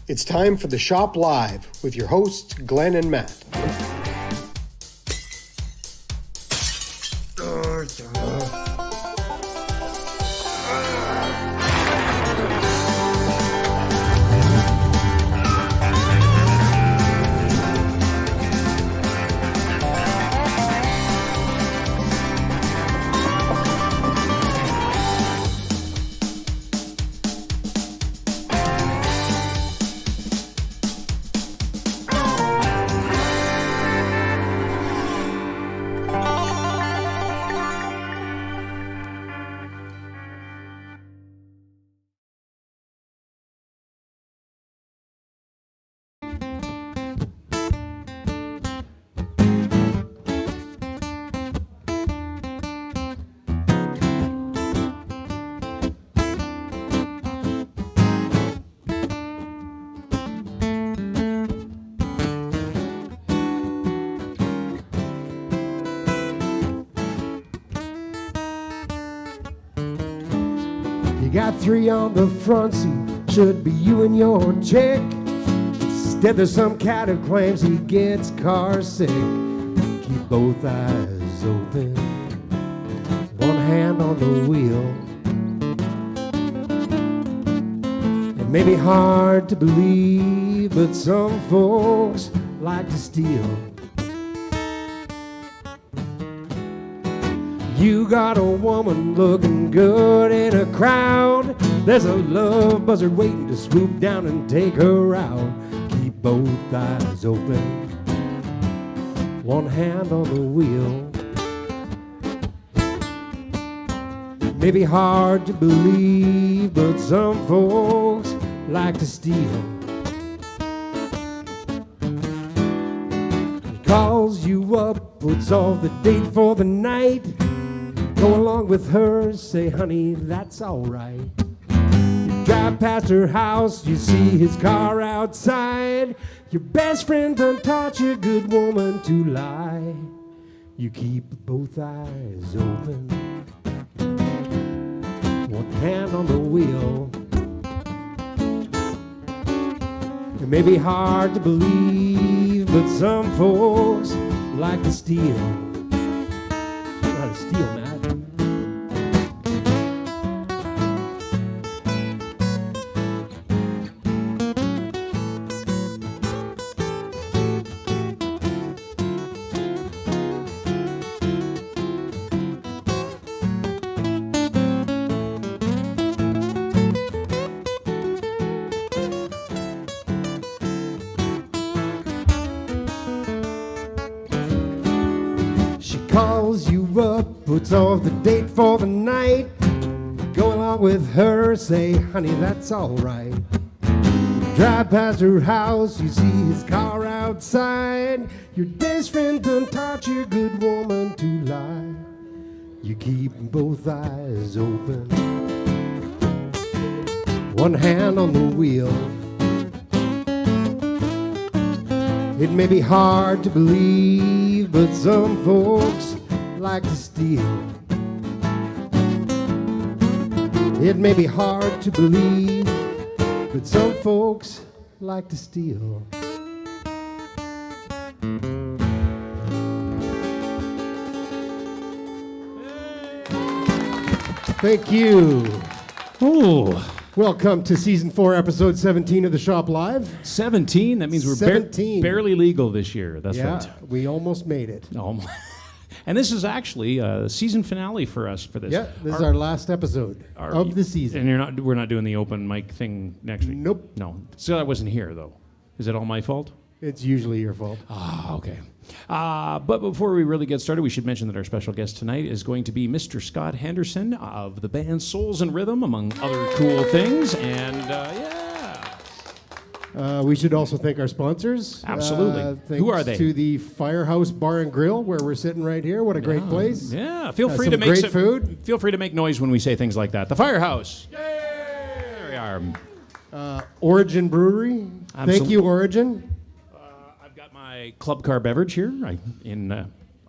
It's time for the Shop Live with your hosts, Glenn and Matt. Got 3 on the front seat, should be you and your chick. Instead there's some cat who claims he gets car sick. Keep both eyes open, one hand on the wheel. It may be hard to believe, but some folks like to steal. You got a woman looking good in a crowd. There's a love buzzard waiting to swoop down and take her out. Keep both eyes open, one hand on the wheel. It may be hard to believe, but some folks like to steal. He calls you up, puts off the date for the night. Go along with her, say, honey, that's all right. You drive past her house, you see his car outside. Your best friend done taught your good woman to lie. You keep both eyes open, one hand on the wheel. It may be hard to believe, but some folks like to steal. You know how to steal, man. Calls you up, puts off the date for the night. Go along with her, say, honey, that's all right. Drive past her house, you see his car outside. Your best friend done taught your good woman to lie. You keep both eyes open, one hand on the wheel. It may be hard to believe, but some folks like to steal. It may be hard to believe, but some folks like to steal. Thank you. Oh, Welcome to Season 4, Episode 17 of the Shop Live. 17? That means we're 17. Barely legal this year. That's Yeah, right. we almost made it. And this is actually a season finale for us for this. Yeah, this is our last episode of the season. And we're not doing the open mic thing next week? Nope. No. So I wasn't here, though. Is it all my fault? It's usually your fault. Ah, okay. But before we really get started, we should mention that our special guest tonight is going to be Mr. Scott Henderson of the band Souls and Rhythm, among other cool things. And We should also thank our sponsors. Absolutely. Who are they? To the Firehouse Bar and Grill, where we're sitting right here. What a great place. Yeah, feel free some to make great food. Feel free to make noise when we say things like that. The Firehouse. Yay! There we are. Origin Brewery. Thank you, Origin. I've got my Club Car beverage here. I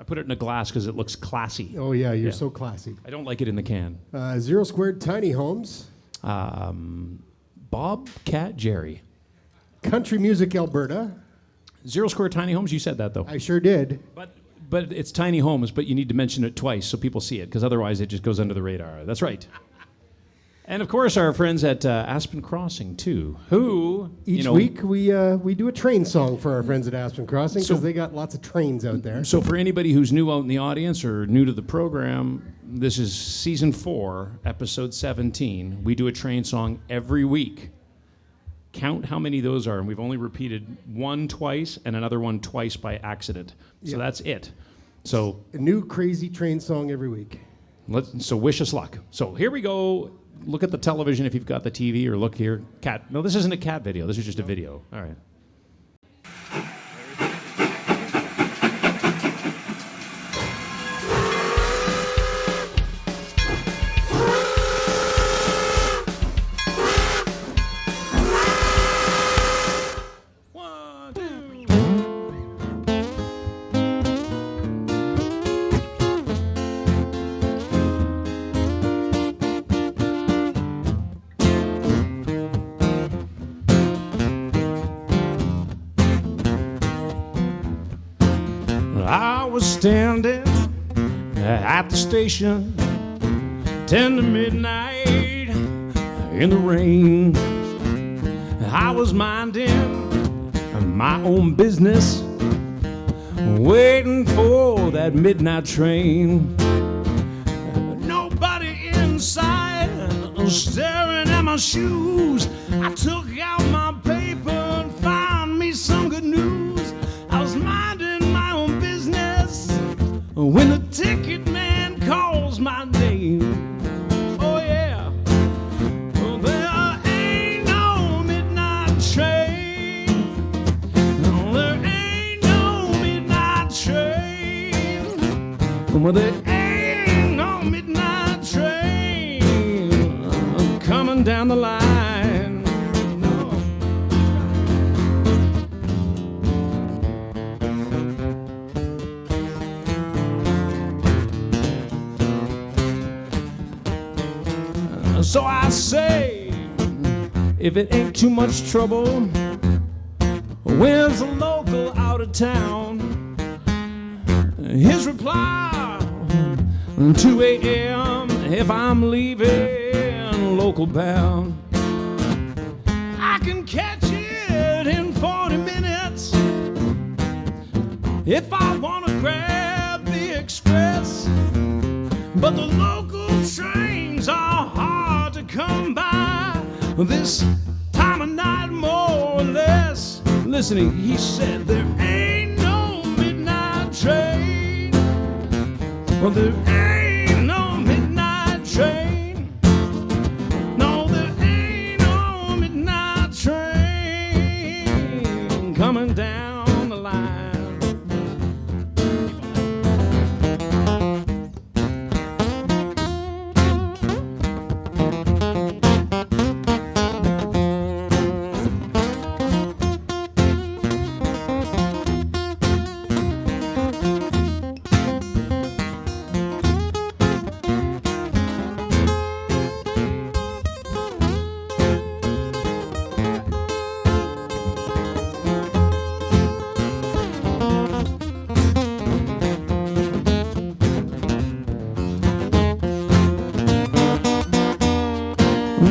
put it in a glass because it looks classy. Oh, yeah, you're so classy. I don't like it in the can. Zero Squared Tiny Homes. Bob Cat Jerry. Country Music Alberta. Zero Square Tiny Homes, you said that though. I sure did. But it's Tiny Homes, but you need to mention it twice so people see it, because otherwise it just goes under the radar. That's right. And of course, our friends at Aspen Crossing too, who Each week we do a train song for our friends at Aspen Crossing because they got lots of trains out there. So for anybody who's new out in the audience or new to the program, this is season 4, episode 17. We do a train song every week. Count how many those are, and we've only repeated one twice and another one twice by accident. So that's it. So a new crazy train song every week. So wish us luck. So here we go. Look at the television if you've got the TV, or look here. Cat. No, this isn't a cat video. This is just a video. All right. I was standing at the station 10 to midnight in the rain. I was minding my own business, waiting for that midnight train. Nobody inside, staring at my shoes. I took out my paper and found me some good news. I was minding my own business when the ticket man calls my name. Oh yeah, well, there ain't no midnight train. No, there ain't no midnight train. Well, there ain't no midnight train coming down the line. So I say, if it ain't too much trouble, where's the local out of town? His reply, 2 a.m. if I'm leaving local bound. I can catch it in 40 minutes if I want to grab the express. But the local trains are hard to come by this time of night, more or less. Listening, he said there ain't no midnight train. Well, there ain't no midnight train. No, there ain't no midnight train coming down the line.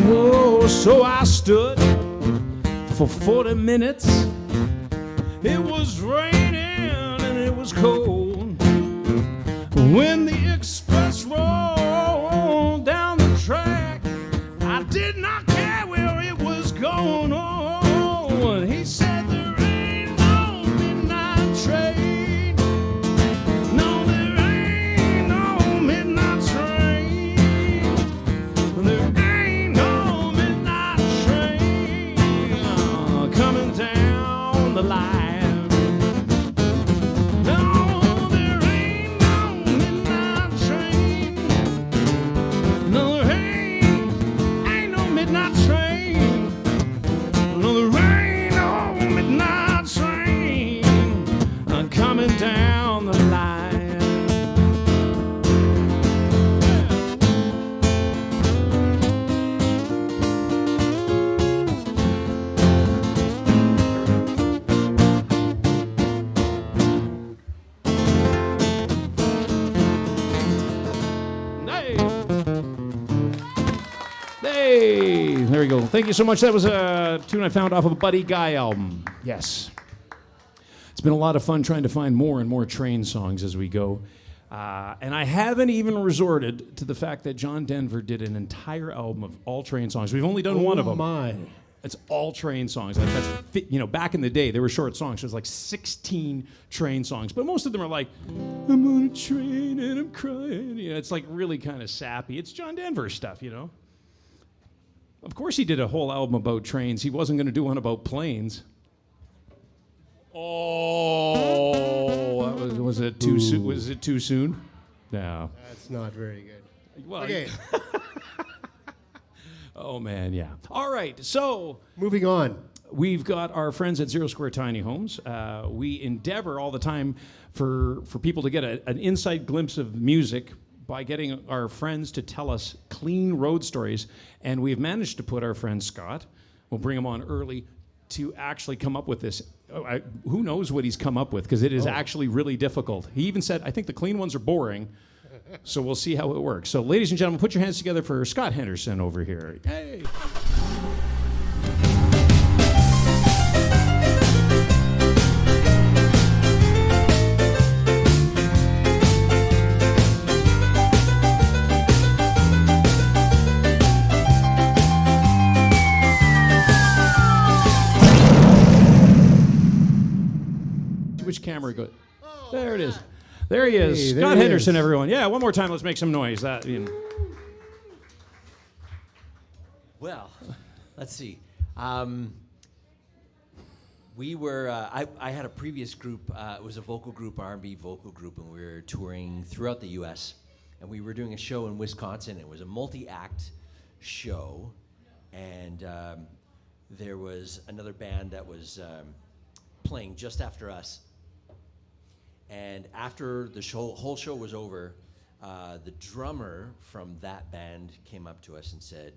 Whoa, so I stood for 40 minutes. It was raining and it was cold. When the express rolled down the track, I did not care where it was going on. He said there ain't no midnight train. No, there ain't no midnight train. There ain't no midnight train coming down the line. No, there ain't no midnight train. No, there ain't no midnight train. very cool. Thank you so much. That was a tune I found off of a Buddy Guy album. Yes. It's been a lot of fun trying to find more and more Train songs as we go. And I haven't even resorted to the fact that John Denver did an entire album of all Train songs. We've only done one of them. Oh my. It's all Train songs. Like that's, back in the day, they were short songs. So it was like 16 Train songs. But most of them are like, I'm on a train and I'm crying. It's like really kind of sappy. It's John Denver stuff, Of course he did a whole album about trains. He wasn't going to do one about planes. Oh, was it too soon? Was it too soon? No. That's not very good. Well, Okay. Oh, man, yeah. All right, so Moving on. we've got our friends at Zero Square Tiny Homes. We endeavor all the time for people to get an inside glimpse of music by getting our friends to tell us clean road stories. And we've managed to put our friend Scott, we'll bring him on early, to actually come up with this. Who knows what he's come up with, because it is actually really difficult. He even said, I think the clean ones are boring. So we'll see how it works. So ladies and gentlemen, put your hands together for Scott Henderson over here. Hey. Which camera go? There it is. There he is. Hey, there Scott he Henderson, is. everyone. Yeah, one more time. Let's make some noise. Well, let's see. We were. I had a previous group. It was a vocal group, R&B vocal group, and we were touring throughout the U.S. And we were doing a show in Wisconsin. It was a multi-act show, and there was another band that was playing just after us. And after the whole show was over, the drummer from that band came up to us and said,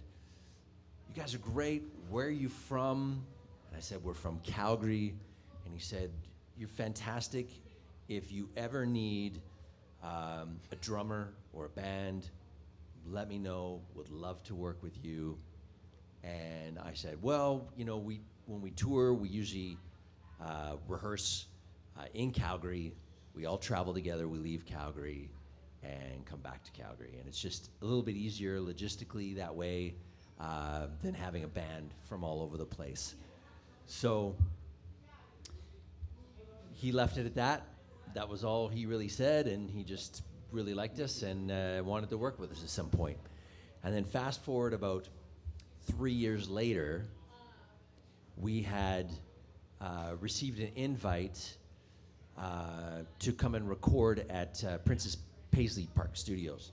"You guys are great. Where are you from?" And I said, "We're from Calgary." And he said, "You're fantastic. If you ever need a drummer or a band, let me know. Would love to work with you." And I said, "Well, when we tour, we usually rehearse in Calgary. We all travel together, we leave Calgary and come back to Calgary. And it's just a little bit easier logistically that way than having a band from all over the place." So he left it at that. That was all he really said, and he just really liked us and wanted to work with us at some point. And then fast forward about 3 years later, we had received an invite to come and record at Princess Paisley Park Studios.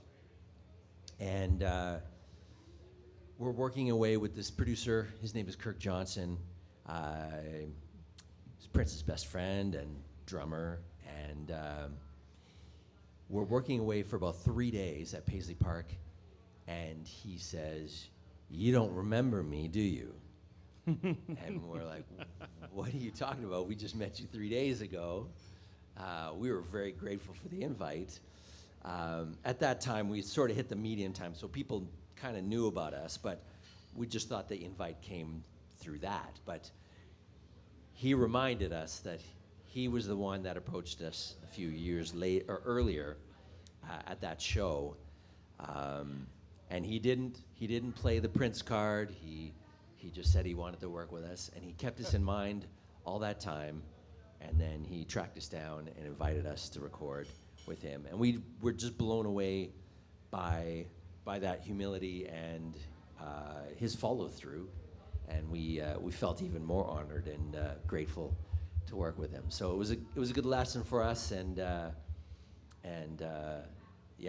And we're working away with this producer. His name is Kirk Johnson. He's Prince's best friend and drummer. And we're working away for about 3 days at Paisley Park. And he says, "You don't remember me, do you?" And we're like, "What are you talking about? We just met you 3 days ago." We were very grateful for the invite. At that time, we sort of hit the median time, so people kind of knew about us, but we just thought the invite came through that. But he reminded us that he was the one that approached us a few years earlier at that show, and he didn't play the Prince card. He just said he wanted to work with us, and he kept us in mind all that time. And then he tracked us down and invited us to record with him. And we were just blown away by that humility and his follow-through. And we felt even more honored and grateful to work with him. So it was a good lesson for us, and yeah,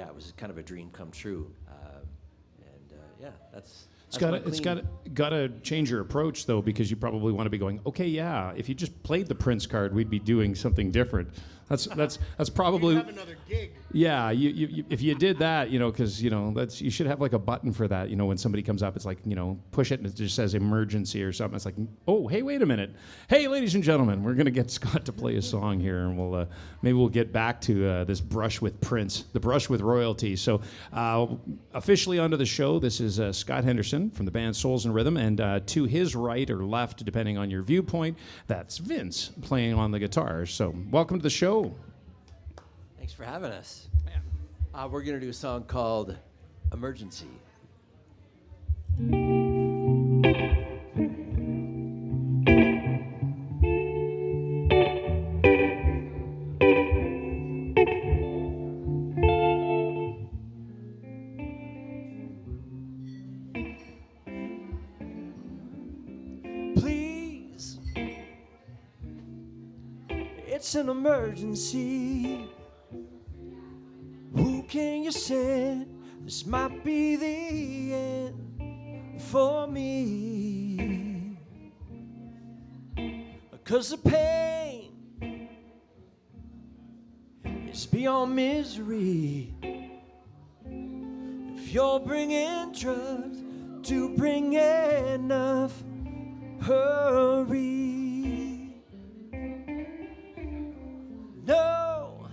it was kind of a dream come true. Yeah, that's. It's got to change your approach, though, because you probably want to be going, okay, yeah, if you just played the Prince card, we'd be doing something different. That's probably. You have another gig. Yeah, you if you did that, because that's, you should have like a button for that. When somebody comes up, it's like, push it and it just says emergency or something. It's like, oh, hey, wait a minute. Hey, ladies and gentlemen, we're gonna get Scott to play a song here, and we'll get back to this brush with Prince, the brush with royalty. So officially onto the show. This is Scott Henderson. Henderson from the band Souls and Rhythm, and to his right or left, depending on your viewpoint, that's Vince playing on the guitar. So welcome to the show. Thanks for having us. We're going to do a song called Emergency. Please, it's an emergency. Who can you send? This might be the end for me. 'Cause the pain is beyond misery. If you're bringing drugs, do bring enough. Hurry. No,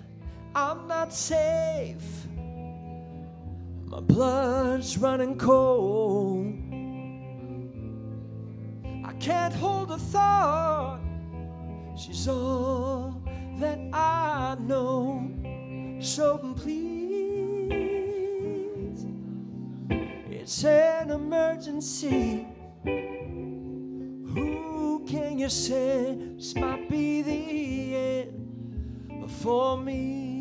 I'm not safe. My blood's running cold. I can't hold a thought. She's all that I know. So please, it's an emergency. Who can you say this might be the end for me?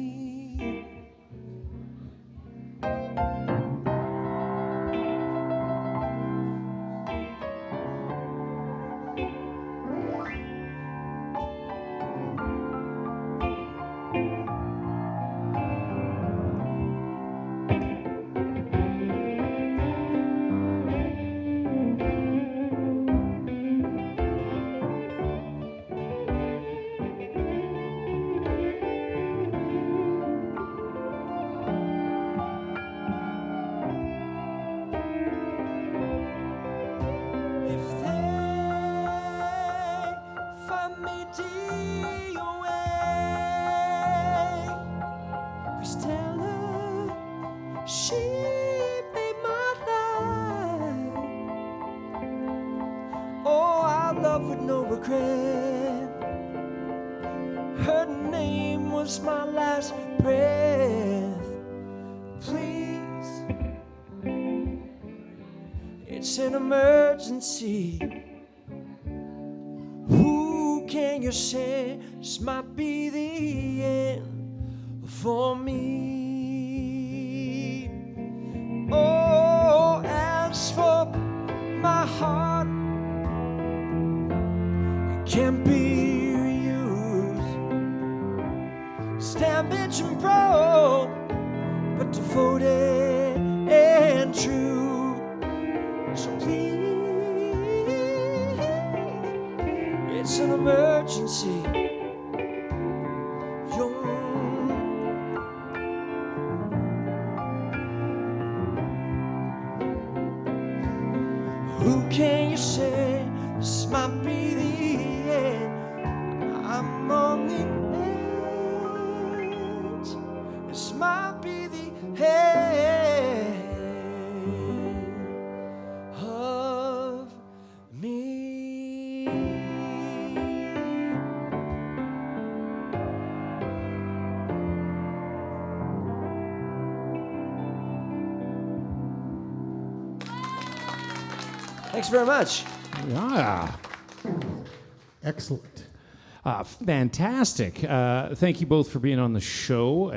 With no regret. Her name was my last breath. Please, it's an emergency. Who can you say this might be the end for me? Oh, as for my heart, can't be reused. Damaged and broke, but devoted and true. So please, it's an emergency. Who can you say this might be the end? I'm on the edge. This might be the end of me. Thanks very much. Yeah. Excellent. Fantastic. Thank you both for being on the show.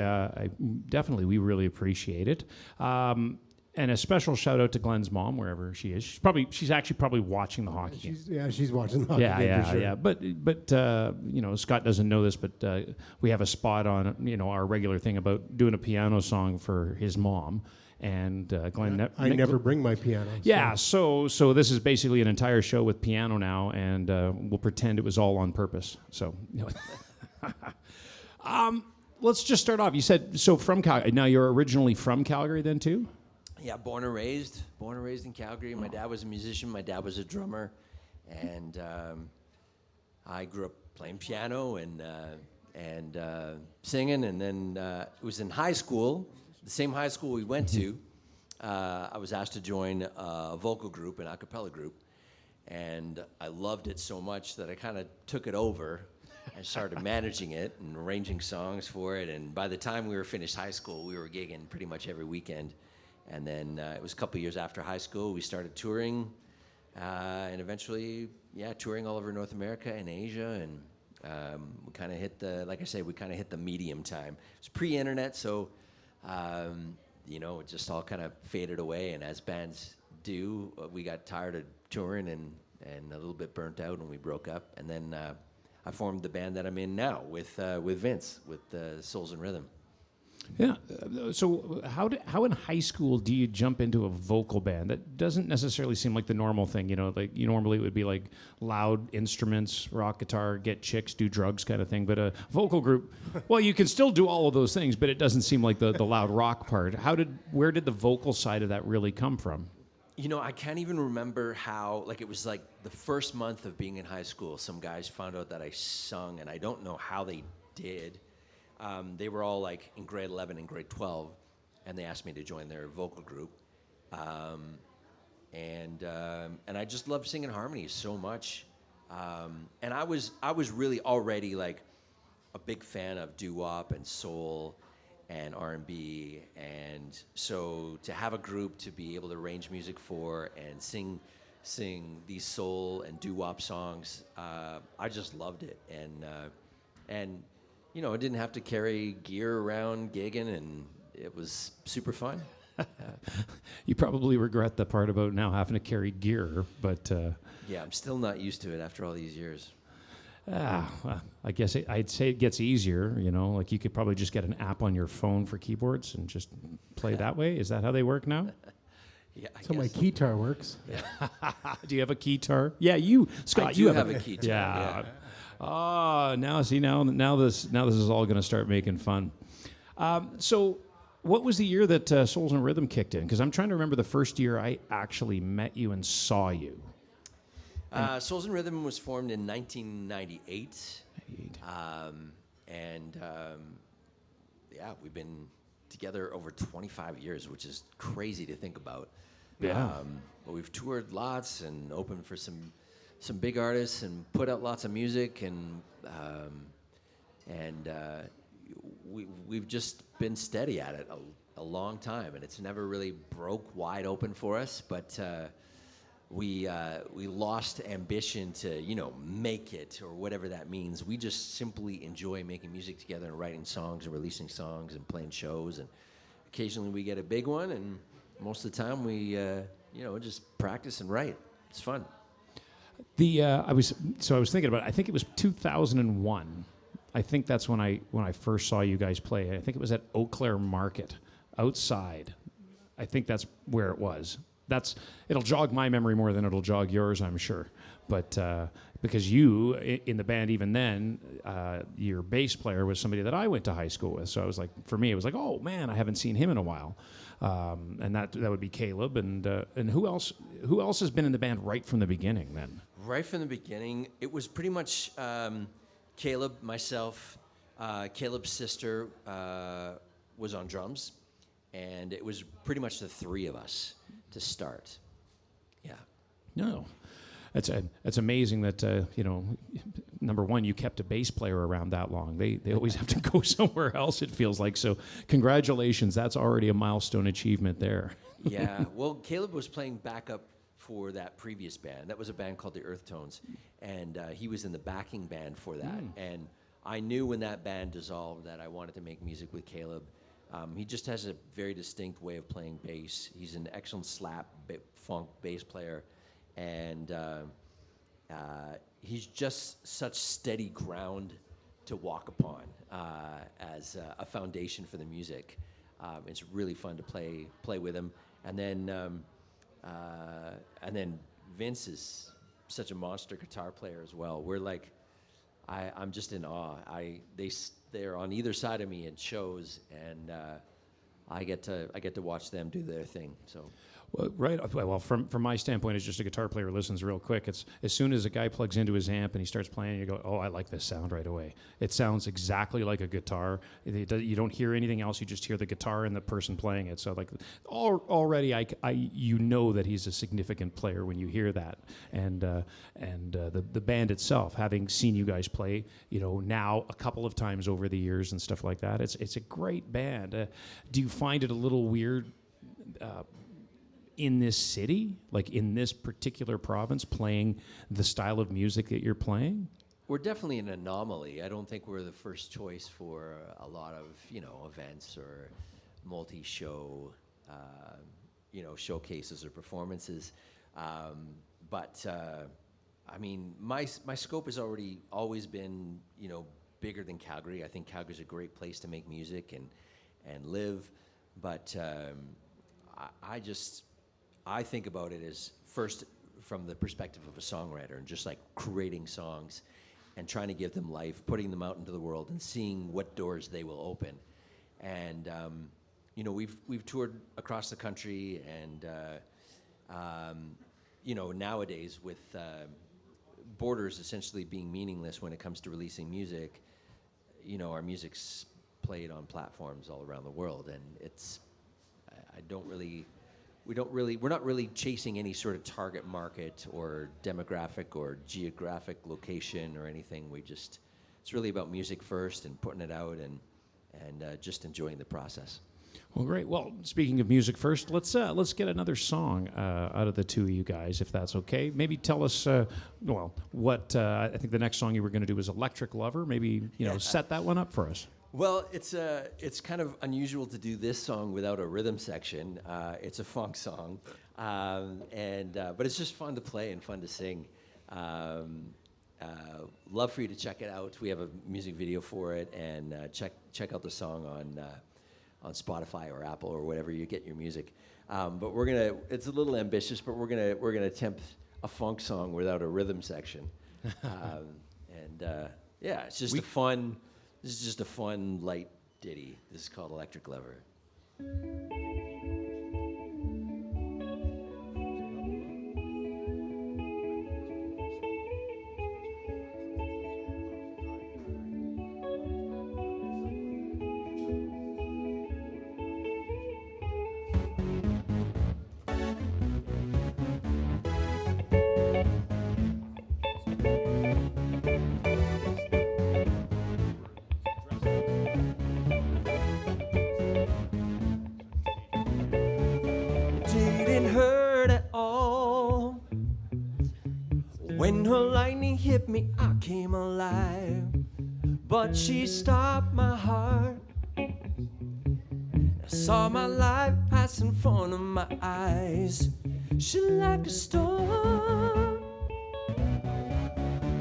We really appreciate it. And a special shout out to Glenn's mom, wherever she is. She's actually probably watching the hockey game. She's watching the hockey game for sure. Yeah. But Scott doesn't know this, but we have a spot on our regular thing about doing a piano song for his mom. And Glenn, I never bring my piano. Yeah, so this is basically an entire show with piano now, and we'll pretend it was all on purpose. So, let's just start off. You said from Calgary. Now you're originally from Calgary, then too? Yeah, born and raised in Calgary. My dad was a musician. My dad was a drummer, and I grew up playing piano and singing. And then it was in high school. The same high school we went to, I was asked to join a vocal group, an a cappella group, and I loved it so much that I kind of took it over and started managing it and arranging songs for it. And by the time we were finished high school, we were gigging pretty much every weekend. And then it was a couple years after high school, we started touring, and eventually, touring all over North America and Asia. And we kind of hit the medium time. It was pre-internet, so it just all kind of faded away. And as bands do, we got tired of touring and a little bit burnt out, and we broke up. And then I formed the band that I'm in now with Vince, with Souls and Rhythm. Yeah. So how in high school do you jump into a vocal band? That doesn't necessarily seem like the normal thing. Like normally it would be like loud instruments, rock guitar, get chicks, do drugs kind of thing. But a vocal group, well, you can still do all of those things, but it doesn't seem like the loud rock part. Where did the vocal side of that really come from? I can't even remember how, it was like the first month of being in high school, some guys found out that I sung, and I don't know how they did. They were all like in grade 11 and grade 12, and they asked me to join their vocal group. And I just loved singing harmonies so much. And I was really already like a big fan of doo-wop and soul and R&B, and so to have a group to be able to arrange music for and sing these soul and doo-wop songs, I just loved it. And I didn't have to carry gear around gigging, and it was super fun. You probably regret the part about now having to carry gear, but yeah, I'm still not used to it after all these years. Well, I guess I'd say it gets easier. Like you could probably just get an app on your phone for keyboards and just play that way. Is that how they work now? Yeah, So my keytar works. Yeah. Do you have a keytar? Yeah, you, Scott. I do you have a keytar. Yeah. Oh, now this is all going to start making fun. So, what was the year that Souls and Rhythm kicked in? Because I'm trying to remember the first year I actually met you and saw you. Souls and Rhythm was formed in 1998. We've been together over 25 years, which is crazy to think about. Yeah. But we've toured lots and opened for some big artists and put out lots of music, and we've just been steady at it a long time, and it's never really broke wide open for us. But we lost ambition to make it or whatever that means. We just simply enjoy making music together and writing songs and releasing songs and playing shows, and occasionally we get a big one, and most of the time we just practice and write. It's fun. I was thinking about it. I think it was 2001. I think that's when I first saw you guys play. I think it was at Eau Claire Market outside. I think that's where it was. It'll jog my memory more than it'll jog yours, I'm sure. But because you in the band even then, your bass player was somebody that I went to high school with. So I was like, for me, it was like, oh man, I haven't seen him in a while. And that would be Caleb. And who else has been in the band right from the beginning then? Right from the beginning, it was pretty much Caleb, myself, Caleb's sister was on drums, and it was pretty much the three of us to start. Yeah. No. That's amazing that, number one, you kept a bass player around that long. They always have to go somewhere else, it feels like. So congratulations. That's already a milestone achievement there. Yeah. Well, Caleb was playing backup for that previous band. That was a band called the Earth Tones, and he was in the backing band for that. And I knew when that band dissolved that I wanted to make music with Caleb. He just has a very distinct way of playing bass. He's an excellent funk bass player, and he's just such steady ground to walk upon as a foundation for the music. It's really fun to play with him. And then Vince is such a monster guitar player as well. We're like, I'm just in awe. They're on either side of me at shows, and I get to watch them do their thing. So, Well, right. Well, from my standpoint, as just a guitar player listens real quick, it's as soon as a guy plugs into his amp and he starts playing, you go, oh, I like this sound right away. It sounds exactly like a guitar. You don't hear anything else. You just hear the guitar and the person playing it. So like already, you know that he's a significant player when you hear that. And the band itself, having seen you guys play, now a couple of times over the years and stuff like that, it's a great band. Do you find it a little weird? In this city, like in this particular province, playing the style of music that you're playing? We're definitely an anomaly. I don't think we're the first choice for a lot of, events or multi-show, showcases or performances. But I mean, my scope has always been, bigger than Calgary. I think Calgary's a great place to make music and live. But I think about it as first from the perspective of a songwriter and just like creating songs and trying to give them life, putting them out into the world and seeing what doors they will open. And, we've toured across the country and, nowadays with borders essentially being meaningless when it comes to releasing music, our music's played on platforms all around the world. And we're not really chasing any sort of target market or demographic or geographic location or anything. It's really about music first and putting it out and just enjoying the process. Well, great. Well, speaking of music first, let's get another song out of the two of you guys, if that's okay. Maybe tell us, what I think the next song you were going to do was Electric Lover. Maybe, set that one up for us. Well, it's kind of unusual to do this song without a rhythm section. It's a funk song, but it's just fun to play and fun to sing. Love for you to check it out. We have a music video for it, and check out the song on Spotify or Apple or whatever you get your music. But it's a little ambitious, but we're gonna attempt a funk song without a rhythm section. It's just This is just a fun, light ditty. This is called Electric Lover. When her lightning hit me, I came alive, but she stopped my heart. I saw my life pass in front of my eyes. She like a storm.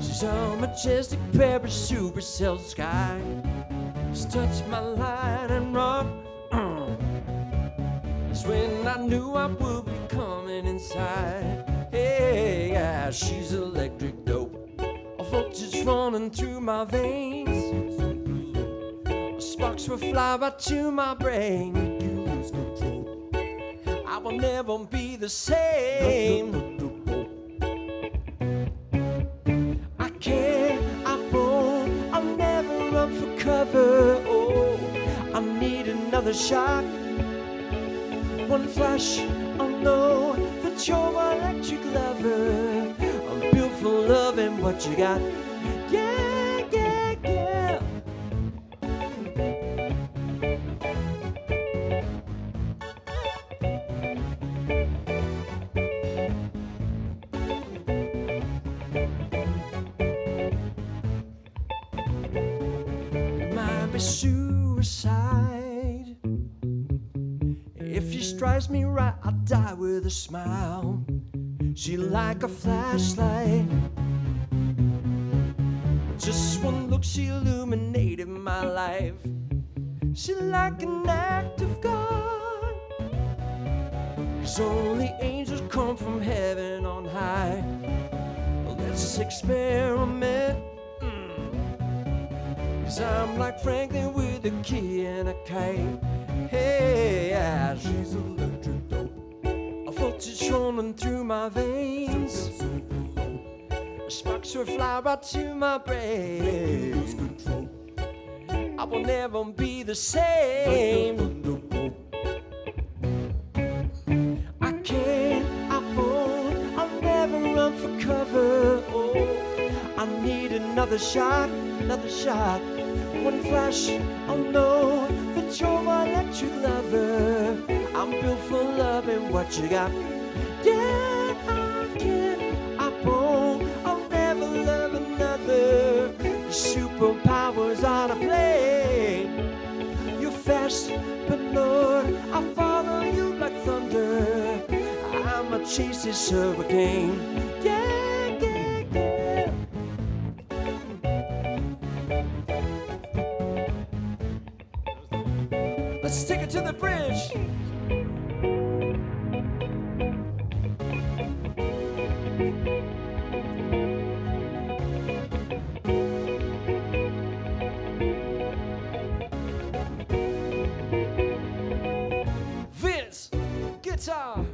She's a majestic pair of supercell sky. She touched my line and rock. That's when I knew I would be coming inside. Hey, yeah, she's electric dope. A voltage running through my veins. Sparks will fly right to my brain. You lose control. I will never be the same. I can't, I won't, I'll never run for cover. Oh, I need another shot. One flash, I'll know that you're my electric lover. I'm built for loving what you got. Yeah, yeah, yeah. It might be suicide. If she strikes me right, I'll die with a smile. She like a flashlight. Just one look, she illuminated my life. She like an act of God. 'Cause only angels come from heaven on high. Let's experiment. 'Cause I'm like Franklin with a key and a kite. Hey, yeah, she's electric dope. A voltage running through my veins. Sparks will fly right to my brain. I will never be the same. I can't, I won't, I'll never run for cover. Oh, I need another shot, another shot. One flash, I'll know that you're my electric lover. I'm built for loving what you got. Yeah, I can't, I won't, I'll never love another. Your superpowers on a plane. You're fast, but Lord, I follow you like thunder. I'ma chase this hurricane. Yeah, yeah, yeah. Let's take it to the bridge. Vince, guitar.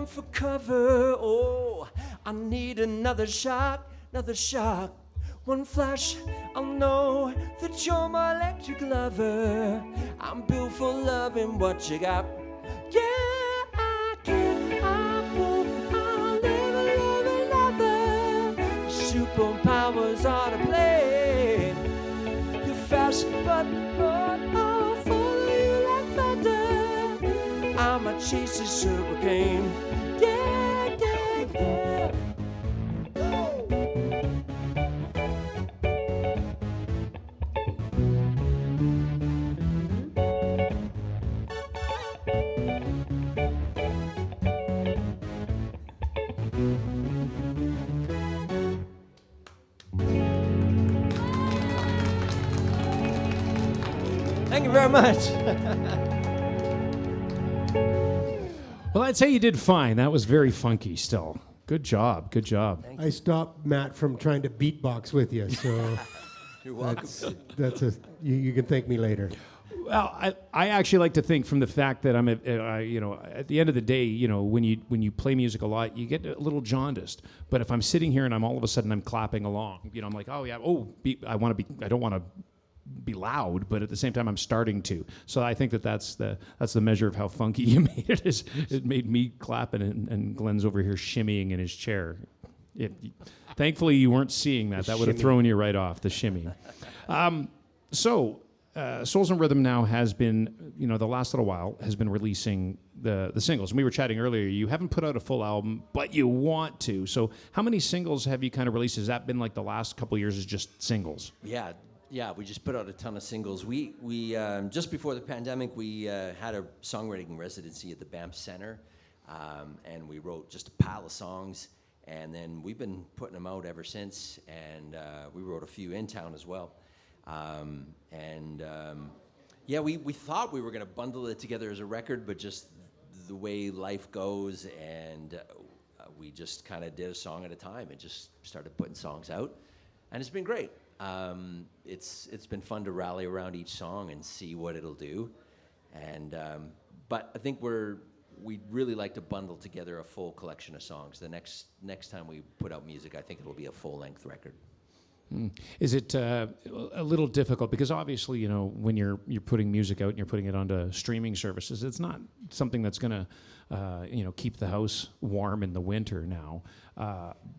For cover, oh, I need another shot, another shot. One flash, I'll know that you're my electric lover. I'm built for loving what you got. Yeah, I can, I won't, I'll never love another. Superpowers on a plane. You're fast, but Lord, I'll follow you like thunder. I'ma chase this hurricane. Yeah, yeah, yeah. Thank you very much. Well, I'd say you did fine. That was very funky still. Good job. Good job. I stopped Matt from trying to beatbox with you, so You're welcome. You can thank me later. Well, I actually like to think from the fact that I'm, at the end of the day, when you play music a lot, you get a little jaundiced. But if I'm sitting here and I'm all of a sudden I'm clapping along, I'm like, oh yeah, I don't want to be loud, but at the same time I'm starting to. So I think that's the measure of how funky you made it. It made me clapping and Glenn's over here shimmying in his chair. Thankfully you weren't seeing that. That would have thrown you right off, the shimmy. Souls and Rhythm now has been, the last little while has been releasing the singles. And we were chatting earlier, you haven't put out a full album, but you want to. So how many singles have you kind of released? Has that been like the last couple of years is just singles? Yeah, we just put out a ton of singles. We just before the pandemic, we had a songwriting residency at the Banff Center, and we wrote just a pile of songs, and then we've been putting them out ever since, and we wrote a few in town as well. We thought we were going to bundle it together as a record, but just the way life goes, and we just kind of did a song at a time and just started putting songs out, and it's been great. It's been fun to rally around each song and see what it'll do, and but I think we'd really like to bundle together a full collection of songs. The next time we put out music, I think it'll be a full-length record. Is it a little difficult because obviously when you're putting music out and you're putting it onto streaming services, it's not something that's going to keep the house warm in the winter now.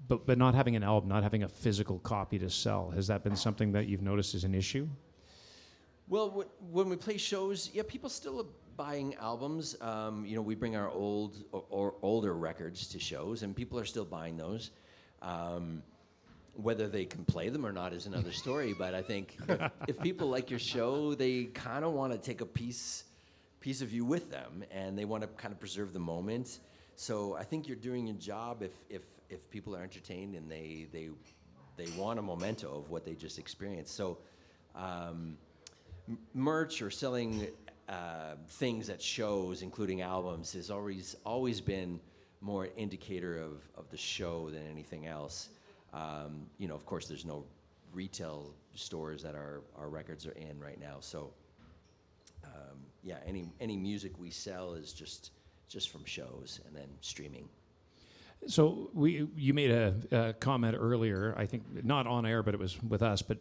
But not having an album, not having a physical copy to sell, has that been something that you've noticed as an issue? Well, when we play shows, people still are buying albums. We bring our older records to shows, and people are still buying those. Whether they can play them or not is another story. But I think if people like your show, they kind of want to take a piece of you with them, and they want to kind of preserve the moment. So I think you're doing your job if people are entertained and they want a memento of what they just experienced. So merch or selling things at shows, including albums, has always been more indicator of the show than anything else. Of course, there's no retail stores that our records are in right now. So, any music we sell is just from shows and then streaming. So you made a comment earlier, I think not on air, but it was with us, but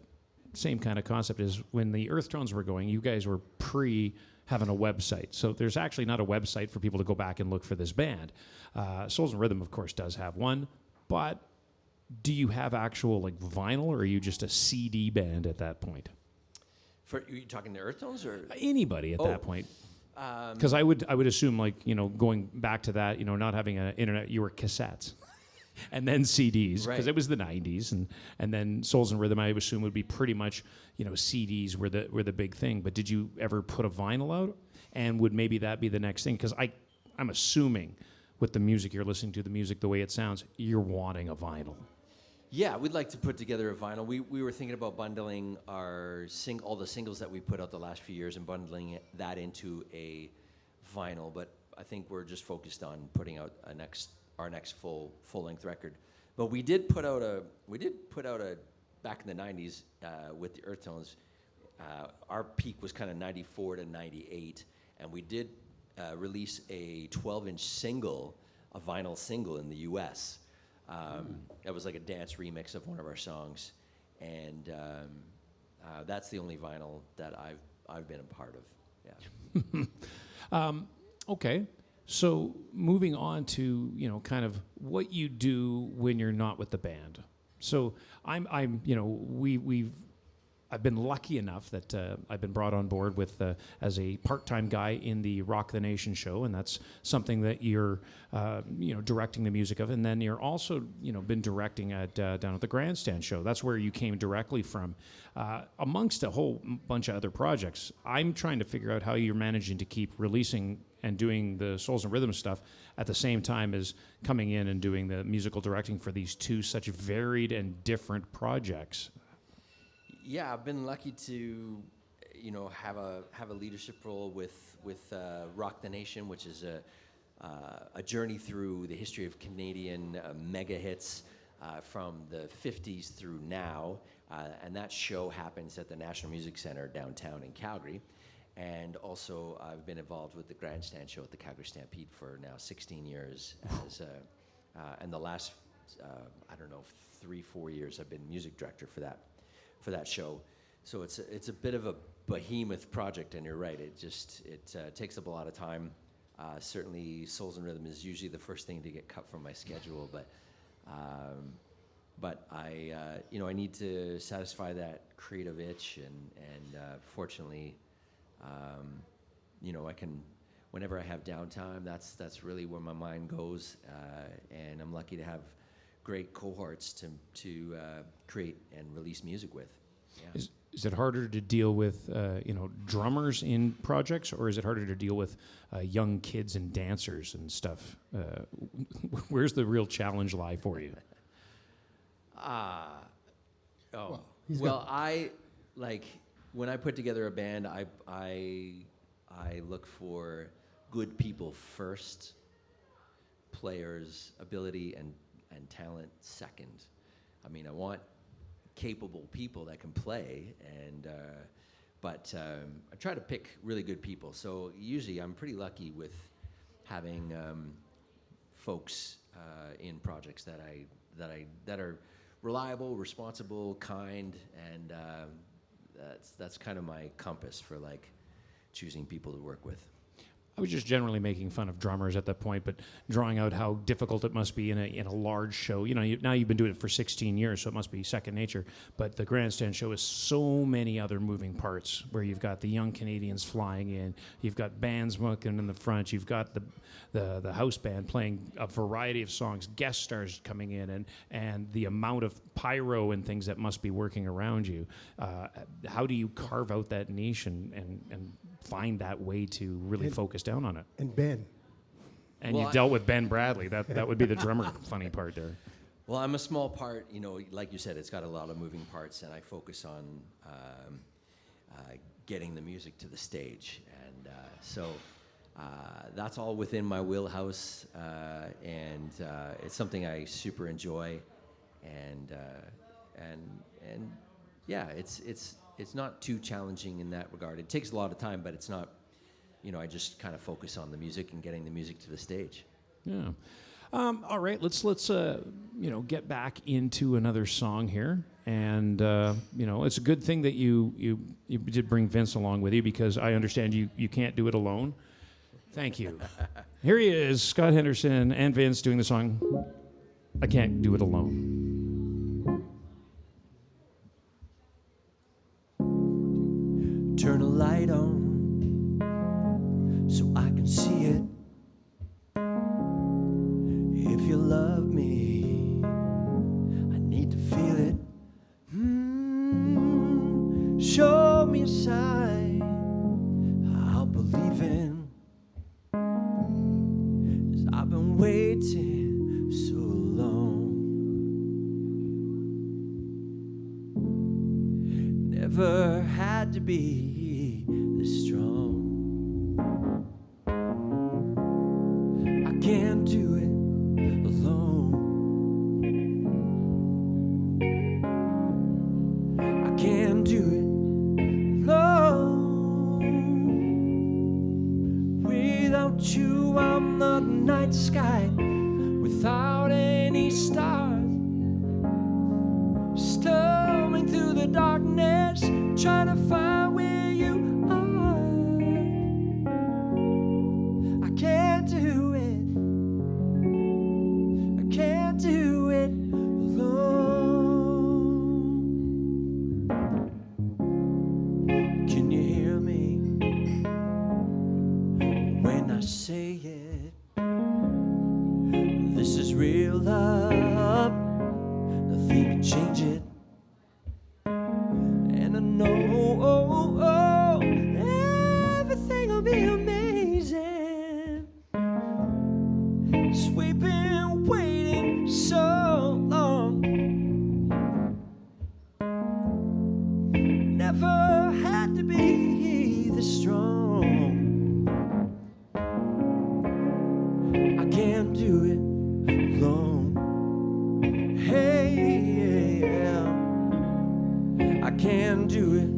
same kind of concept is when the Earth Tones were going, you guys were having a website. So there's actually not a website for people to go back and look for this band. Souls and Rhythm, of course, does have one, but do you have actual like vinyl, or are you just a CD band at that point? Are you talking to Earth Tones or Anybody at that point? Because I would assume, like, going back to that, not having an internet, you were cassettes. And then CDs, because it was the 90s, and then Souls and Rhythm, I would assume, would be pretty much, CDs were the big thing. But did you ever put a vinyl out? And would maybe that be the next thing? Because I'm assuming with the music you're listening to, the music, the way it sounds, you're wanting a vinyl. Yeah, we'd like to put together a vinyl. We were thinking about bundling all the singles that we put out the last few years and bundling that into a vinyl. But I think we're just focused on putting out our next full length record. But we did put out a back in the 90s with the Earth Tones. Our peak was kind of 94 to 98, and we did release a 12-inch single, a vinyl single in the U.S. That was like a dance remix of one of our songs, and that's the only vinyl that I've been a part of. Yeah. Okay. So moving on to, kind of what you do when you're not with the band. So I've been lucky enough that I've been brought on board with as a part-time guy in the Rock the Nation show, and that's something that you're directing the music of, and then you're also been directing at down at the Grandstand show. That's where you came directly from, amongst a whole bunch of other projects. I'm trying to figure out how you're managing to keep releasing and doing the Souls and Rhythm stuff at the same time as coming in and doing the musical directing for these two such varied and different projects. Yeah, I've been lucky to, have a leadership role with Rock the Nation, which is a journey through the history of Canadian mega hits from the 50s through now, and that show happens at the National Music Centre downtown in Calgary. And also, I've been involved with the Grandstand show at the Calgary Stampede for now 16 years, and the last 3-4 years I've been music director for that show. So it's a bit of a behemoth project, and you're right. It takes up a lot of time. Certainly, Souls and Rhythm is usually the first thing to get cut from my schedule, but I need to satisfy that creative itch, and fortunately, I can, whenever I have downtime, that's really where my mind goes, and I'm lucky to have great cohorts to create and release music with. Yeah. Is it harder to deal with drummers in projects, or is it harder to deal with young kids and dancers and stuff? Where's the real challenge lie for you? I like when I put together a band, I look for good people first, players' ability and talent second. I mean, I want capable people that can play, but I try to pick really good people. So usually I'm pretty lucky with having folks in projects that are reliable, responsible, kind, and that's kind of my compass for like choosing people to work with. I was just generally making fun of drummers at that point, but drawing out how difficult it must be in a large show. Now you've been doing it for 16 years, so it must be second nature. But the Grandstand show is so many other moving parts, where you've got the young Canadians flying in, you've got bands working in the front, you've got the house band playing a variety of songs, guest stars coming in, and the amount of pyro and things that must be working around you. How do you carve out that niche and find that way to really focus down on it? And Ben. And you dealt with Ben Bradley. That would be the drummer funny part there. Well, I'm a small part, like you said, it's got a lot of moving parts, and I focus on getting the music to the stage. And so that's all within my wheelhouse, and it's something I super enjoy. And yeah, it's not too challenging in that regard. It takes a lot of time, but it's not, I just kind of focus on the music and getting the music to the stage. Yeah. All right, let's get back into another song here, and it's a good thing that you did bring Vince along with you, because I understand you can't do it alone. Thank you. Here he is, Scott Henderson and Vince doing the song "I Can't Do It Alone." Turn a light on so I can see it. If you love me, I need to feel it. Show me a sign I'll believe in. 'Cause I've been waiting so long. Never had to be this strong. I can't do it alone. I can't do it alone. Without you, I'm the night sky without any stars, stumbling through the darkness, trying to find where you are. I can't do it. I can't do it alone. Can you hear me when I say it? This is real love. Nothing can change it. And I know everything will be amazing. Just we've been waiting so long. Never had to be this strong. I can't do it alone. Hey, yeah. I can't do it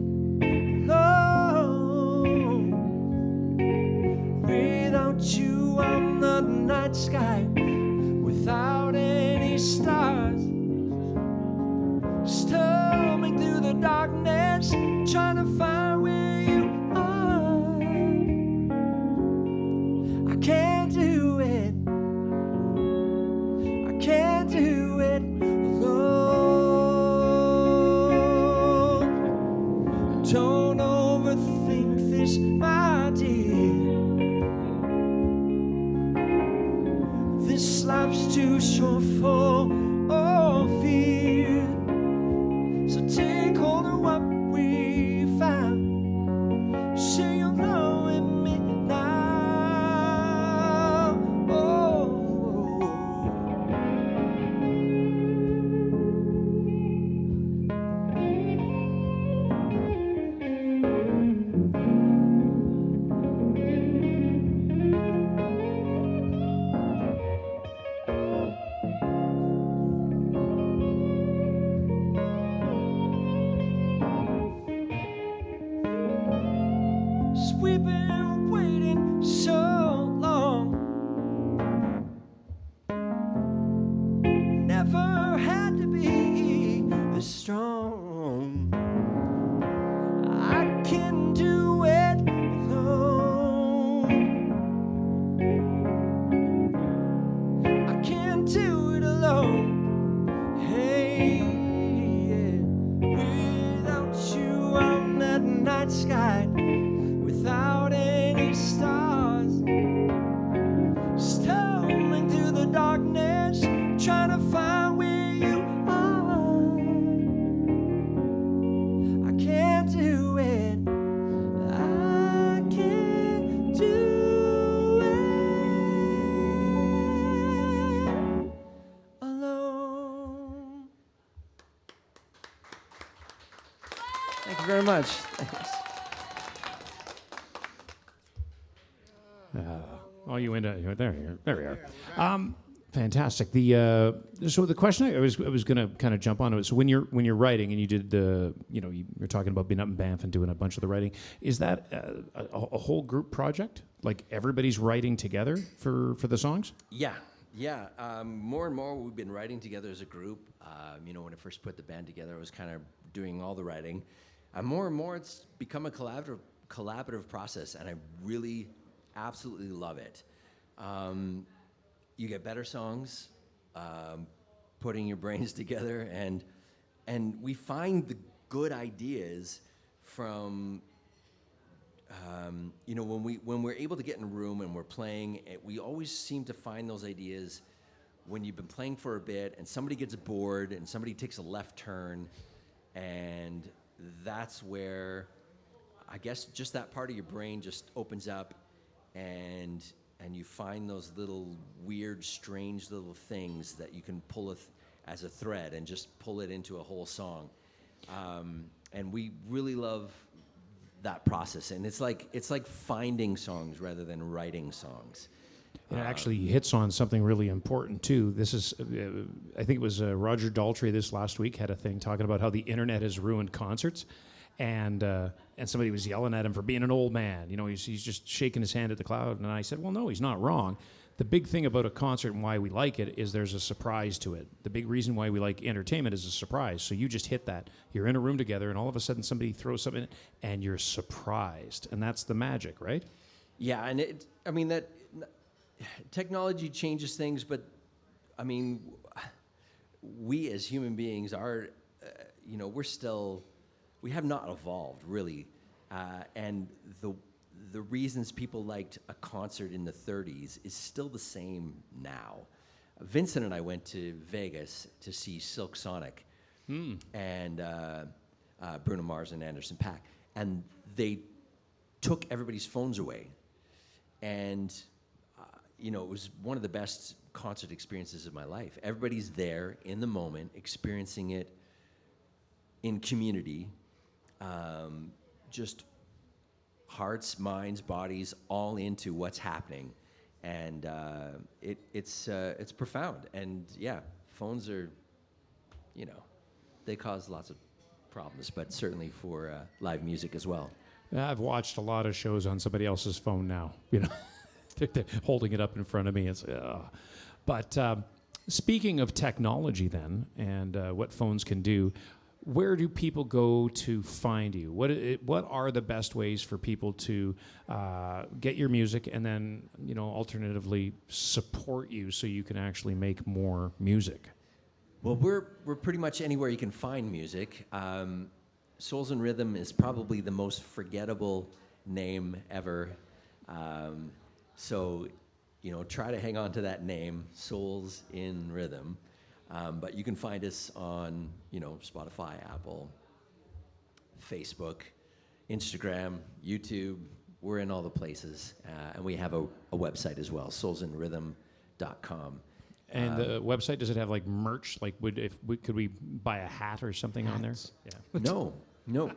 alone. Without you, I'm the night sky without any stars, stumbling through the darkness, trying to find where you are. I can't do it. I can't do it alone. Don't overthink this, my dear. This life's too short for all fear. So take hold of what we found. Share your love with me now. Oh. We've been waiting so long. Never had to be this strong. I can do it alone. I can't do it alone. Hey, yeah. Without you, I'm that night sky without any stars, stumbling through the darkness, trying to find where you are. I can't do it. I can't do it alone. Thank you very much. Thanks. Oh, you went there. There we are. Fantastic. So the question I was going to kind of jump onto it. So when you're writing and you did you're talking about being up in Banff and doing a bunch of the writing. Is that a whole group project? Like everybody's writing together for the songs? Yeah. More and more we've been writing together as a group. When I first put the band together, I was kind of doing all the writing. More and more it's become a collaborative process, and I really absolutely love it. You get better songs, putting your brains together, and we find the good ideas from when we're able to get in a room and we're playing. We always seem to find those ideas when you've been playing for a bit and somebody gets bored and somebody takes a left turn, and that's where I guess just that part of your brain just opens up, and you find those little weird, strange little things that you can pull as a thread and just pull it into a whole song. And we really love that process. And it's like finding songs rather than writing songs. It actually hits on something really important too. This is, I think it was Roger Daltrey this last week had a thing talking about how the internet has ruined concerts. And somebody was yelling at him for being an old man. He's just shaking his hand at the crowd. And I said, well, no, he's not wrong. The big thing about a concert and why we like it is there's a surprise to it. The big reason why we like entertainment is a surprise. So you just hit that. You're in a room together, and all of a sudden somebody throws something in, and you're surprised. And that's the magic, right? Yeah, and that technology changes things, but we as human beings are, we have not evolved really, and the reasons people liked a concert in the 30s is still the same now. Vincent and I went to Vegas to see Silk Sonic and Bruno Mars and Anderson .Paak, and they took everybody's phones away, and it was one of the best concert experiences of my life. Everybody's there in the moment, experiencing it in community. Just hearts, minds, bodies, all into what's happening, and it's profound. And yeah, phones are, they cause lots of problems, but certainly for live music as well. I've watched a lot of shows on somebody else's phone now. They're holding it up in front of me. But speaking of technology, then, and what phones can do. Where do people go to find you? What are the best ways for people to get your music and then, alternatively support you so you can actually make more music? Well, we're pretty much anywhere you can find music. Souls in Rhythm is probably the most forgettable name ever. So, try to hang on to that name, Souls in Rhythm. But you can find us on, Spotify, Apple, Facebook, Instagram, YouTube. We're in all the places. And we have a website as well, soulsinrhythm.com. And the website, does it have like merch? Like, could we buy a hat or something on there? Yeah. No.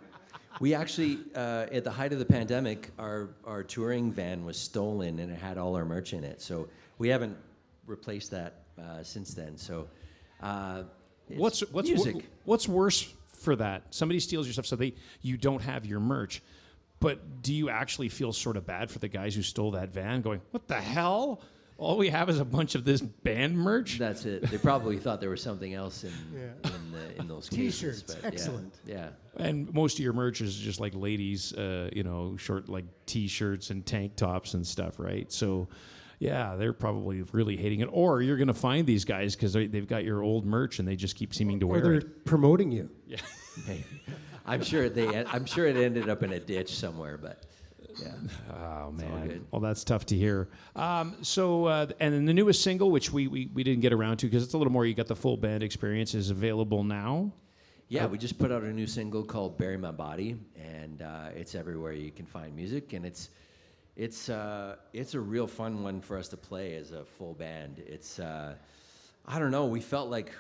We actually, at the height of the pandemic, our touring van was stolen and it had all our merch in it. So we haven't replaced that since then. So. What's music. What's worse for that? Somebody steals your stuff, so you don't have your merch. But do you actually feel sort of bad for the guys who stole that van, going, "What the hell? All we have is a bunch of this band merch." That's it. They probably thought there was something else in those cases. T-shirts, excellent. Yeah. And most of your merch is just like ladies, short like T-shirts and tank tops and stuff, right? So. Yeah, they're probably really hating it. Or you're going to find these guys because they've got your old merch and they just keep seeming to wear it. Or they're promoting you. Yeah, maybe. I'm sure it ended up in a ditch somewhere, but yeah. Oh man. Well, that's tough to hear. And then the newest single, which we didn't get around to because it's a little more. You got the full band experience, is available now. Yeah, we just put out a new single called "Bury My Body," and it's everywhere you can find music, and it's a real fun one for us to play as a full band. It's I don't know, we felt like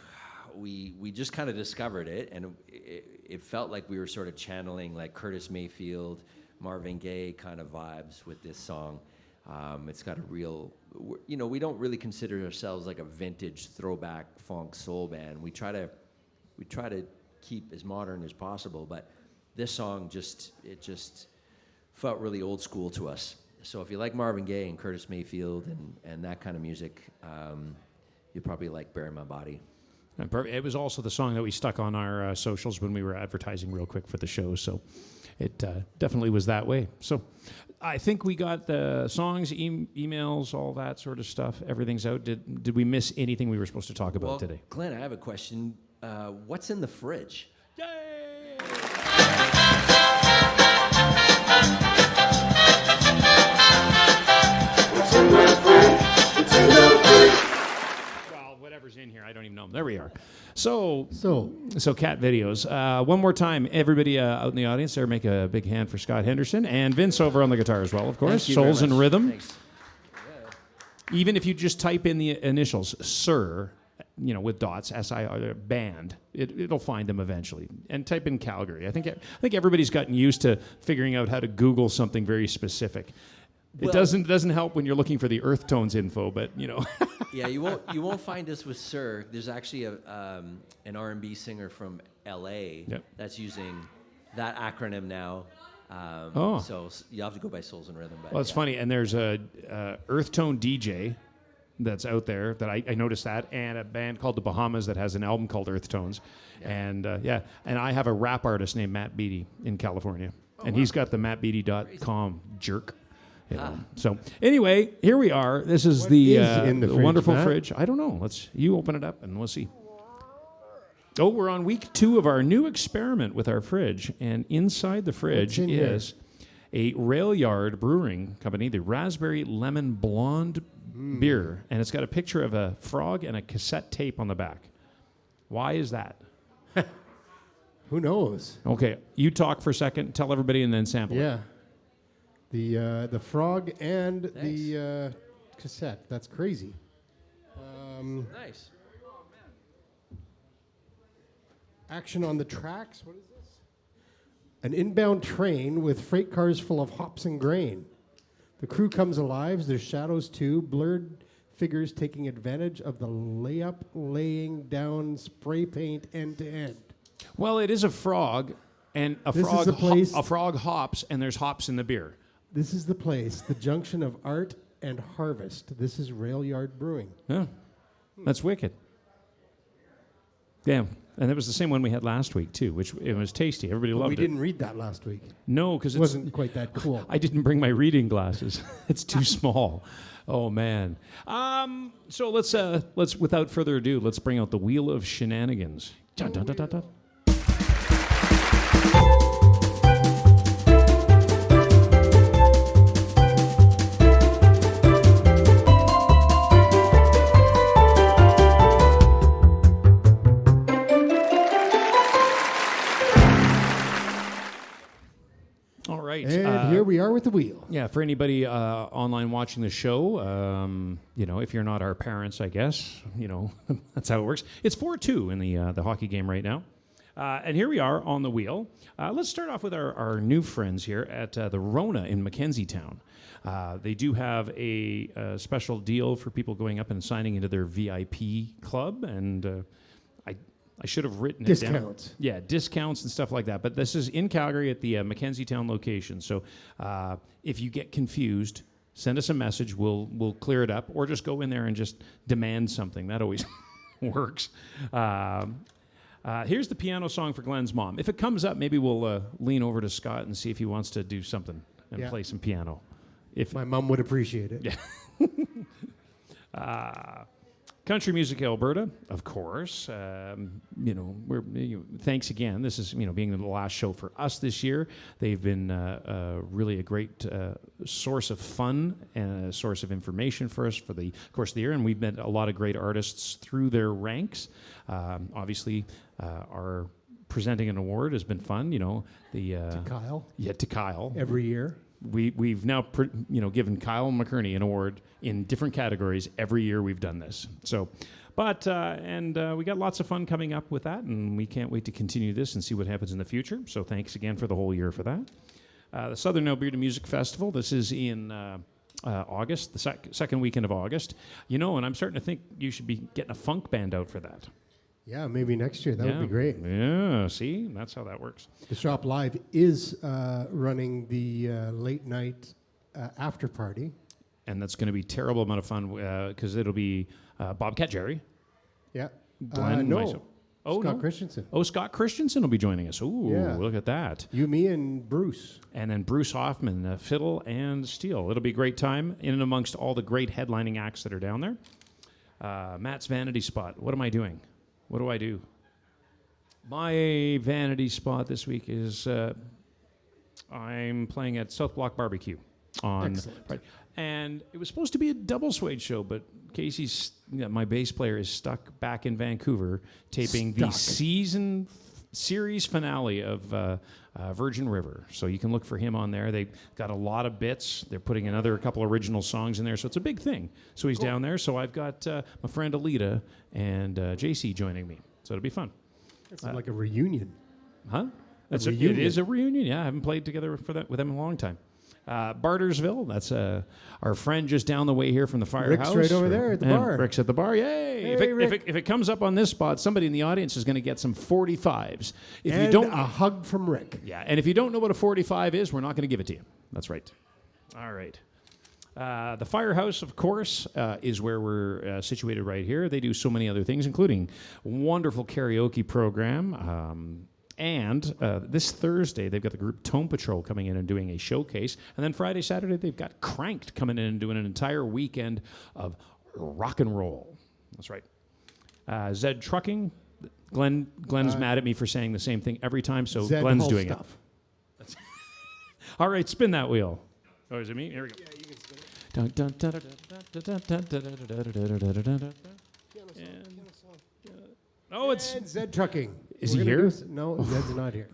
we just kind of discovered it, and it felt like we were sort of channeling like Curtis Mayfield, Marvin Gaye kind of vibes with this song. It's got a real, we don't really consider ourselves like a vintage throwback funk soul band. We try to keep as modern as possible, but this song just felt really old school to us. So if you like Marvin Gaye and Curtis Mayfield and that kind of music, you'll probably like Bury My Body. It was also the song that we stuck on our socials when we were advertising real quick for the show, so it definitely was that way. So I think we got the songs, emails, all that sort of stuff. Everything's out. Did we miss anything we were supposed to talk about today? Glenn, I have a question. What's in the fridge? Yay! Well, whatever's in here, I don't even know. There we are. So cat videos. One more time, everybody out in the audience there, make a big hand for Scott Henderson and Vince over on the guitar as well, of course. Souls and Rhythm. Thanks. Even if you just type in the initials, Sir, with dots, S-I-R, band, it'll find them eventually. And type in Calgary. I think everybody's gotten used to figuring out how to Google something very specific. It doesn't help when you're looking for the Earth Tones info, but Yeah, you won't find us with Sir. There's actually an R&B singer from L.A. That's using that acronym now. So you have to go by Souls and Rhythm. Well, it's funny, and there's a Earth Tone DJ that's out there that I noticed that, and a band called the Bahamas that has an album called Earth Tones, and I have a rap artist named Matt Beatty in California, and he's got the mattbeatty.com jerk. So anyway, here we are. This is the fridge, wonderful Matt? fridge. I don't know. You open it up and we'll see. Oh, we're on week 2 of our new experiment with our fridge, and inside the fridge is a Rail Yard Brewing Company, the Raspberry Lemon Blonde beer, and it's got a picture of a frog and a cassette tape on the back. Why is that? Who knows? Okay, you talk for a second, tell everybody, and then sample it. Yeah. The frog and the cassette. That's crazy. Nice. Action on the tracks. What is this? An inbound train with freight cars full of hops and grain. The crew comes alive. There's shadows too. Blurred figures taking advantage of the laying down spray paint end to end. Well, it is a frog, and a frog hops, and there's hops in the beer. This is the place, the junction of art and harvest. This is Rail Yard Brewing. Yeah, that's wicked. Yeah, and it was the same one we had last week too, which it was tasty. Everybody loved it. We didn't read that last week. No, because it wasn't quite that cool. I didn't bring my reading glasses. It's too small. Oh man. So let's without further ado, let's bring out the Wheel of Shenanigans. Dun, dun, dun, dun, dun. And here we are with the wheel. Yeah, for anybody online watching the show, if you're not our parents, I guess, that's how it works. It's 4-2 in the hockey game right now. And here we are on the wheel. Let's start off with our new friends here at the Rona in Mackenzie Town. They do have a special deal for people going up and signing into their VIP club, and I should have written it down. Discounts. Yeah, discounts and stuff like that. But this is in Calgary at the Mackenzie Town location. So if you get confused, send us a message. We'll clear it up, or just go in there and just demand something. That always works. Here's the piano song for Glenn's mom. If it comes up, maybe we'll lean over to Scott and see if he wants to do something and play some piano. If my mom would appreciate it. Yeah. Country Music Alberta, of course. Thanks again. This is, being the last show for us this year. They've been really a great source of fun and a source of information for us for the course of the year. And we've met a lot of great artists through their ranks. Obviously, our presenting an award has been fun. To Kyle. Yeah, to Kyle. Every year. We've now given Kyle McCurney an award in different categories every year we've done this. So, we got lots of fun coming up with that, and we can't wait to continue this and see what happens in the future. So thanks again for the whole year for that. The Southern Alberta Music Festival. This is in August, the second weekend of August. You know, and I'm starting to think you should be getting a funk band out for that. Yeah, maybe next year. That would be great. Yeah, see? That's how that works. The Shop Live is running the late night after party. And that's going to be a terrible amount of fun because it'll be Bobcat Jerry. Yeah. Glenn, no. myself. Oh, Scott no. Christensen. Oh, Scott Christensen will be joining us. Ooh, Yeah. look at that. You, me, and Bruce. And then Bruce Hoffman, fiddle and steel. It'll be a great time in and amongst all the great headlining acts that are down there. Matt's Vanity Spot. What am I doing? What do I do? My vanity spot this week is I'm playing at South Block Barbecue on Excellent. Friday. And it was supposed to be a double suede show, but Casey's, my bass player, is stuck back in Vancouver taping the series finale of Virgin River. So you can look for him on there. They've got a lot of bits. They're putting another couple original songs in there, so it's a big thing. So he's down there. So I've got my friend Alita and JC joining me. So it'll be fun. It's like a reunion. Huh? It reunion. is a reunion. Yeah, I haven't played together with them in a long time. Bartersville, that's our friend just down the way here from the firehouse. Rick's right over there at the bar. Rick's at the bar. Yay! Hey, If it comes up on this spot, somebody in the audience is going to get some 45s. If and you don't, a hug from Rick. yeah, and if you don't know what a 45 is, we're not going to give it to you. That's right. All right. The Firehouse, of course, is where we're situated right here. They do so many other things, including a wonderful karaoke program. And this Thursday, they've got the group Tone Patrol coming in and doing a showcase. And then Friday, Saturday, they've got Cranked coming in and doing an entire weekend of rock and roll. That's right. Zed Trucking. Glenn's mad at me for saying the same thing every time, so Zed Glenn's Hull doing stuff. it. All right, spin that wheel. Oh, is it me? Here we go. Yeah, you can spin it. Oh, it's... And Zed Trucking. Is We're he gonna here? No, Zed's not here.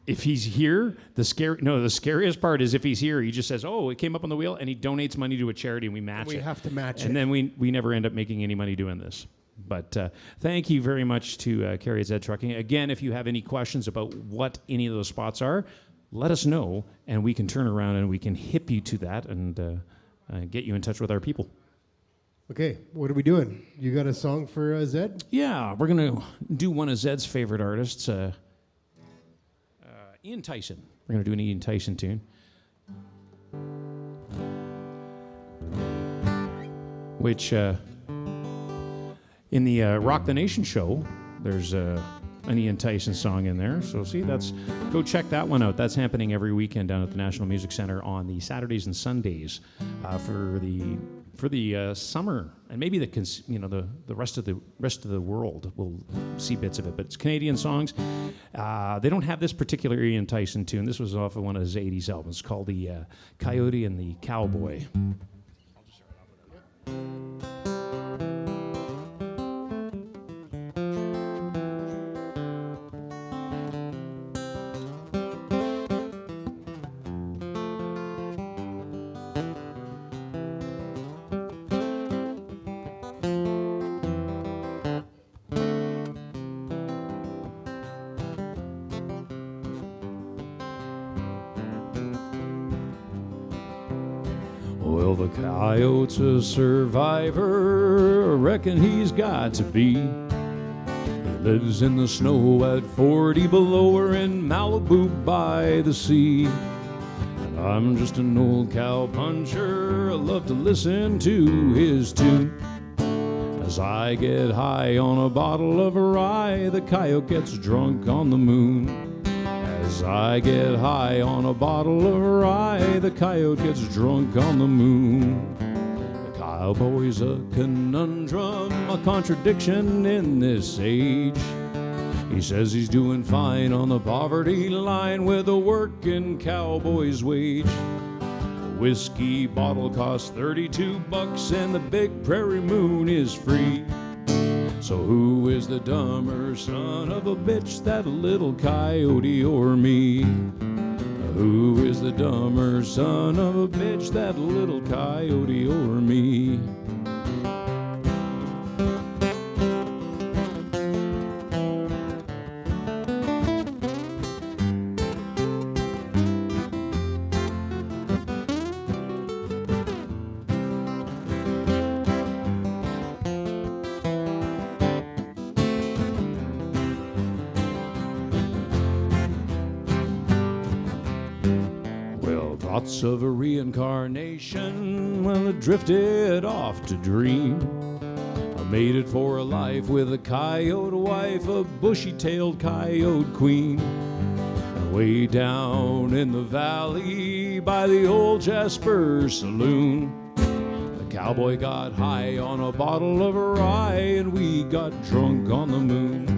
If he's here, the scariest part is if he's here, he just says, "Oh, it came up on the wheel," and he donates money to a charity, and we match it. We have to match it. And then we never end up making any money doing this. But thank you very much to Carrie at Zed Trucking. Again, if you have any questions about what any of those spots are, let us know, and we can turn around and we can hip you to that and get you in touch with our people. Okay, what are we doing? You got a song for Zed? Yeah, we're going to do one of Zed's favorite artists, Ian Tyson. We're going to do an Ian Tyson tune. Which, in the Rock the Nation show, there's an Ian Tyson song in there. So see, go check that one out. That's happening every weekend down at the National Music Center on the Saturdays and Sundays for the summer, and maybe the rest of the world will see bits of it. But it's Canadian songs. They don't have this particular Ian Tyson tune. This was off of one of his '80s albums called the Coyote and the Cowboy. Well, the coyote's a survivor, I reckon he's got to be. He lives in the snow at 40 below or in Malibu by the sea. And I'm just an old cow puncher, I love to listen to his tune. As I get high on a bottle of rye, the coyote gets drunk on the moon. As I get high on a bottle of rye, the coyote gets drunk on the moon. The cowboy's a conundrum, a contradiction in this age. He says he's doing fine on the poverty line with a working cowboy's wage. The whiskey bottle costs $32 and the big prairie moon is free. So who is the dumber son of a bitch, that little coyote or me? Who is the dumber son of a bitch, that little coyote or me? Thoughts of a reincarnation, well, it drifted off to dream. I made it for a life with a coyote wife, a bushy-tailed coyote queen. Way down in the valley by the old Jasper Saloon, the cowboy got high on a bottle of rye and we got drunk on the moon.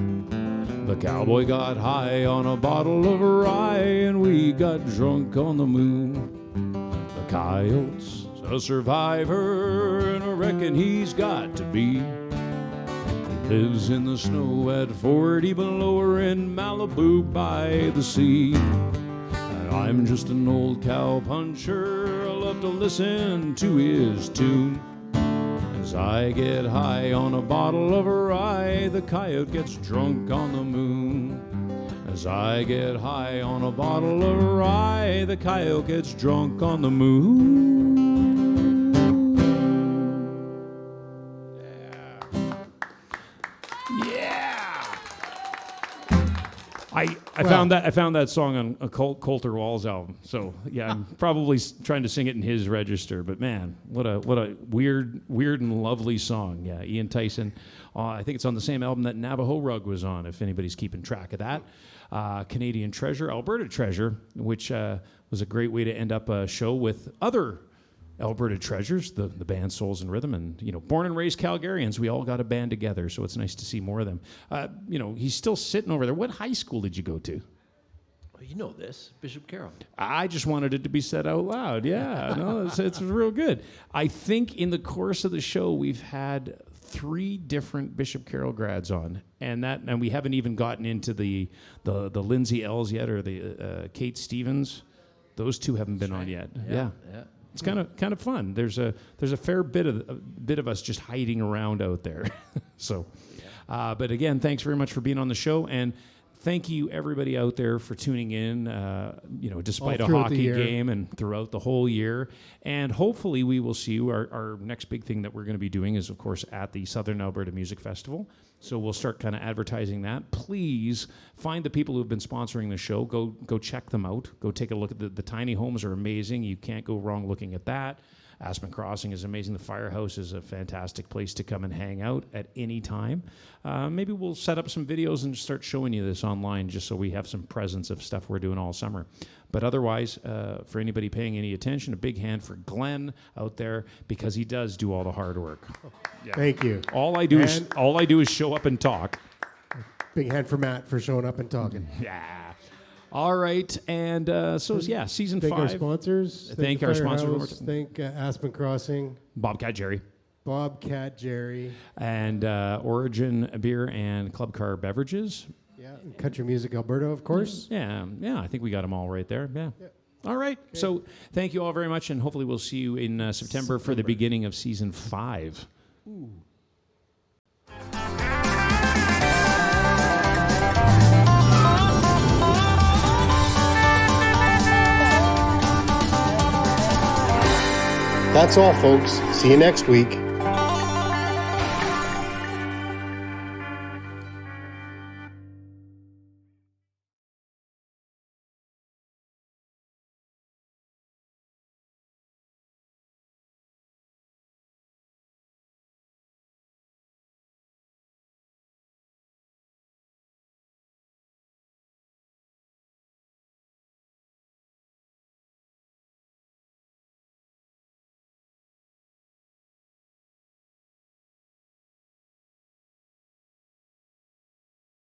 The cowboy got high on a bottle of rye and we got drunk on the moon. The coyote's a survivor and I reckon he's got to be. Lives in the snow at 40 below or in Malibu by the sea. And I'm just an old cowpuncher, I love to listen to his tune. As I get high on a bottle of rye, the coyote gets drunk on the moon. As I get high on a bottle of rye, the coyote gets drunk on the moon. I found that song on a Coulter Wall's album. So yeah, I'm probably trying to sing it in his register. But man, what a weird and lovely song. Yeah, Ian Tyson. I think it's on the same album that Navajo Rug was on. If anybody's keeping track of that, Canadian Treasure, Alberta Treasure, which was a great way to end up a show with other Alberta Treasures, the band Souls and Rhythm, and born and raised Calgarians, we all got a band together, so it's nice to see more of them. He's still sitting over there. What high school did you go to? Well, you know this, Bishop Carroll. I just wanted it to be said out loud. Yeah, no, it's real good. I think in the course of the show we've had 3 different Bishop Carroll grads on, and we haven't even gotten into the Lindsay Ells yet or the Kate Stevens. Those 2 haven't been on yet. Yeah. It's kind of fun. There's a fair bit of us just hiding around out there. So, but again, thanks very much for being on the show, and thank you everybody out there for tuning in. Despite a hockey game and throughout the whole year, and hopefully we will see you. Our next big thing that we're going to be doing is, of course, at the Southern Alberta Music Festival. So we'll start kind of advertising that. Please find the people who have been sponsoring the show. Go check them out. Go take a look at the tiny homes are amazing. You can't go wrong looking at that. Aspen Crossing is amazing. The Firehouse is a fantastic place to come and hang out at any time. Maybe we'll set up some videos and start showing you this online just so we have some presence of stuff we're doing all summer. But otherwise, for anybody paying any attention, a big hand for Glenn out there because he does do all the hard work. Yeah. Thank you. All I do is show up and talk. Big hand for Matt for showing up and talking. Yeah. All right, and season 5. Thank our sponsors. Thank our sponsors. Thank Aspen Crossing. Bobcat Jerry. And Origin Beer and Club Car Beverages. Yeah, and Country Music Alberta, of course. Yeah, I think we got them all right there. Yeah. All right, so thank you all very much, and hopefully we'll see you in September for the beginning of season 5. Ooh. That's all, folks. See you next week.